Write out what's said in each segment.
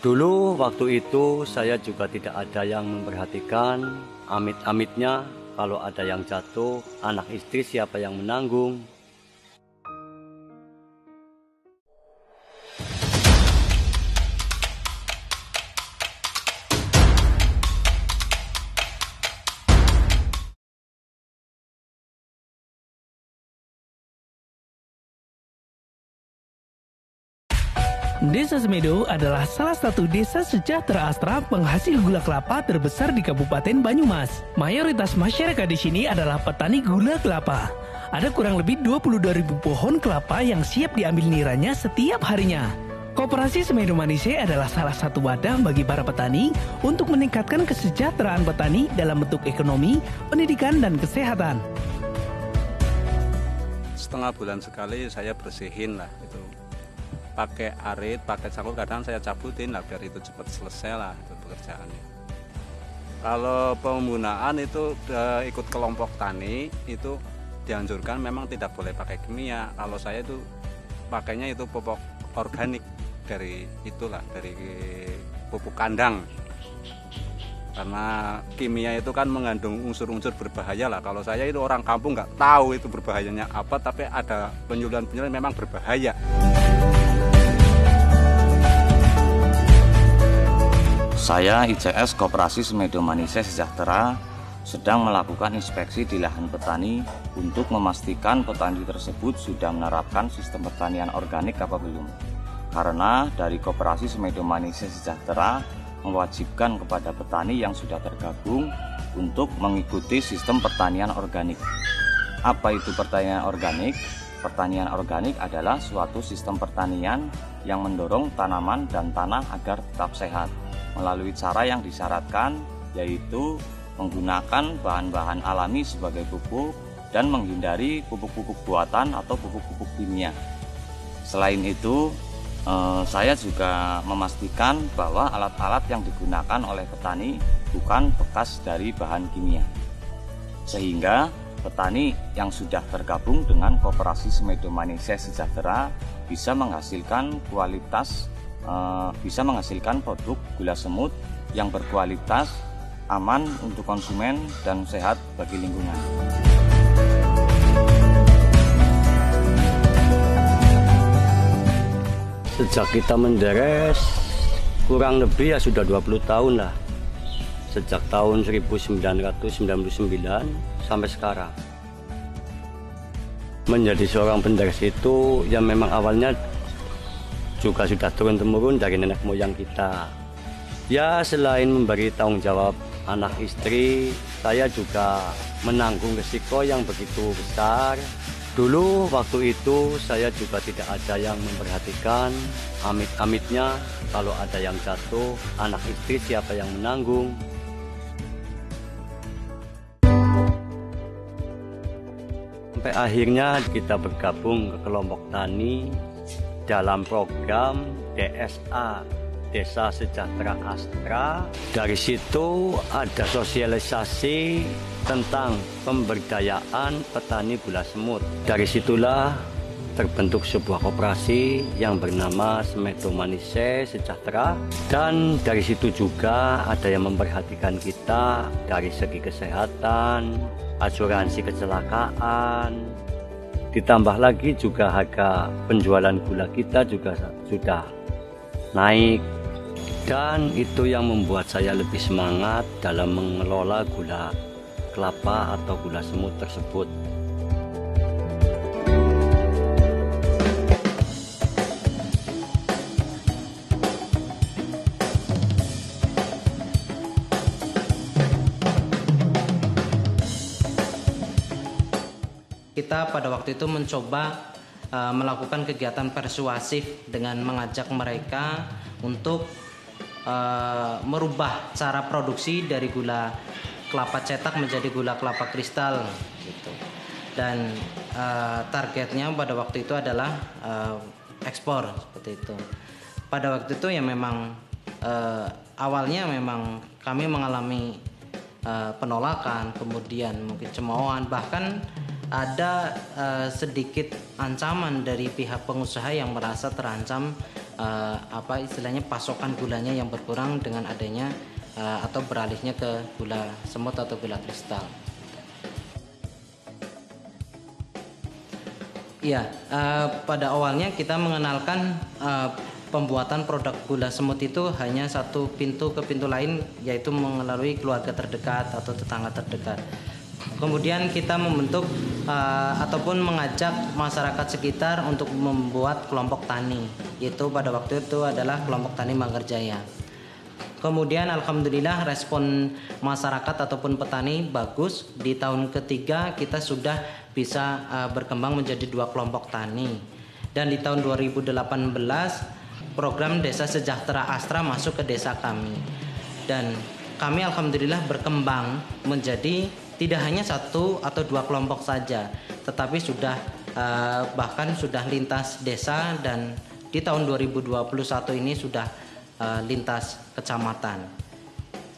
Dulu waktu itu saya juga tidak ada yang memperhatikan, amit-amitnya kalau ada yang jatuh, anak istri siapa yang menanggung. Desa Semedo adalah salah satu desa sejahtera Astra penghasil gula kelapa terbesar di Kabupaten Banyumas. Mayoritas masyarakat di sini adalah petani gula kelapa. Ada kurang lebih 22.000 pohon kelapa yang siap diambil niranya setiap harinya. Koperasi Semedo Manise adalah salah satu wadah bagi para petani untuk meningkatkan kesejahteraan petani dalam bentuk ekonomi, pendidikan, dan kesehatan. Setengah bulan sekali saya bersihin lah itu. Pakai arit, pakai cangkul, kadang saya cabutin lah biar itu cepat selesai lah itu pekerjaannya. Kalau penggunaan itu ikut kelompok tani itu dianjurkan memang tidak boleh pakai kimia. Kalau saya itu pakainya itu pupuk organik dari pupuk kandang. Karena kimia itu kan mengandung unsur-unsur berbahaya lah. Kalau saya itu orang kampung nggak tahu itu berbahayanya apa, tapi ada penyuluhan-penyuluhan memang berbahaya. Saya ICS Koperasi Semedo Manise Sejahtera sedang melakukan inspeksi di lahan petani untuk memastikan petani tersebut sudah menerapkan sistem pertanian organik apa belum. Karena dari Koperasi Semedo Manise Sejahtera mewajibkan kepada petani yang sudah tergabung untuk mengikuti sistem pertanian organik. Apa itu pertanian organik? Pertanian organik adalah suatu sistem pertanian yang mendorong tanaman dan tanah agar tetap sehat melalui cara yang disyaratkan, yaitu menggunakan bahan-bahan alami sebagai pupuk dan menghindari pupuk-pupuk buatan atau pupuk-pupuk kimia. Selain itu, saya juga memastikan bahwa alat-alat yang digunakan oleh petani bukan bekas dari bahan kimia. Sehingga petani yang sudah tergabung dengan Koperasi Semedo Manise Sejahtera bisa menghasilkan produk gula semut yang berkualitas, aman untuk konsumen, dan sehat bagi lingkungan. Sejak kita menderes kurang lebih ya sudah 20 tahun lah. Sejak tahun 1999 sampai sekarang. Menjadi seorang penderes itu yang memang awalnya juga sudah turun-temurun dari nenek moyang kita. Ya, selain memberi tanggung jawab anak istri, saya juga menanggung risiko yang begitu besar. Dulu waktu itu saya juga tidak ada yang memperhatikan, amit-amitnya kalau ada yang jatuh, anak istri siapa yang menanggung. Sampai akhirnya kita bergabung ke kelompok tani dalam program DSA, Desa Sejahtera Astra. Dari situ ada sosialisasi tentang pemberdayaan petani gula semut. Dari situlah terbentuk sebuah koperasi yang bernama Semedo Manise Sejahtera, dan dari situ juga ada yang memperhatikan kita dari segi kesehatan, asuransi kecelakaan. Ditambah lagi juga harga penjualan gula kita juga sudah naik, dan itu yang membuat saya lebih semangat dalam mengelola gula kelapa atau gula semut tersebut. Kita pada waktu itu mencoba melakukan kegiatan persuasif dengan mengajak mereka untuk merubah cara produksi dari gula kelapa cetak menjadi gula kelapa kristal gitu. Dan targetnya pada waktu itu adalah ekspor seperti itu. Pada waktu itu ya memang awalnya memang kami mengalami penolakan, kemudian mungkin cemoohan, bahkan ada sedikit ancaman dari pihak pengusaha yang merasa terancam istilahnya pasokan gulanya yang berkurang dengan adanya atau beralihnya ke gula semut atau gula kristal. Ya, pada awalnya kita mengenalkan pembuatan produk gula semut itu hanya satu pintu ke pintu lain, yaitu melalui keluarga terdekat atau tetangga terdekat. Kemudian kita membentuk ataupun mengajak masyarakat sekitar untuk membuat kelompok tani, yaitu pada waktu itu adalah kelompok tani Manggarjaya. Kemudian alhamdulillah respon masyarakat ataupun petani bagus. Di tahun ketiga kita sudah bisa berkembang menjadi 2 kelompok tani. Dan di tahun 2018 program Desa Sejahtera Astra masuk ke desa kami. Dan kami alhamdulillah berkembang menjadi tidak hanya 1 atau 2 kelompok saja, tetapi sudah bahkan sudah lintas desa, dan di tahun 2021 ini sudah lintas kecamatan.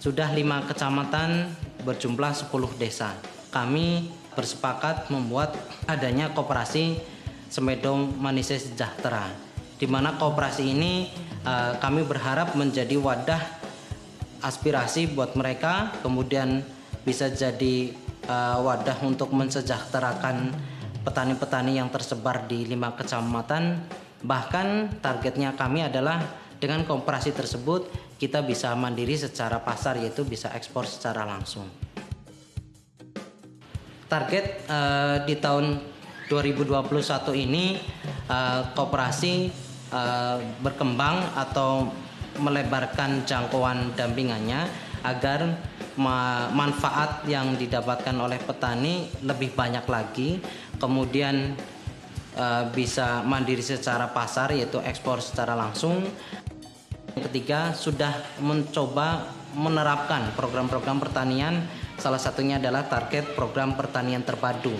Sudah 5 kecamatan berjumlah 10 desa. Kami bersepakat membuat adanya koperasi Semedong Manise Sejahtera, di mana koperasi ini kami berharap menjadi wadah aspirasi buat mereka, kemudian bisa jadi wadah untuk mensejahterakan petani-petani yang tersebar di 5 kecamatan. Bahkan targetnya kami adalah dengan koperasi tersebut kita bisa mandiri secara pasar, yaitu bisa ekspor secara langsung. Target di tahun 2021 ini koperasi berkembang atau melebarkan jangkauan dampingannya agar manfaat yang didapatkan oleh petani lebih banyak lagi, kemudian bisa mandiri secara pasar, yaitu ekspor secara langsung. Yang ketiga, sudah mencoba menerapkan program-program pertanian, salah satunya adalah target program pertanian terpadu.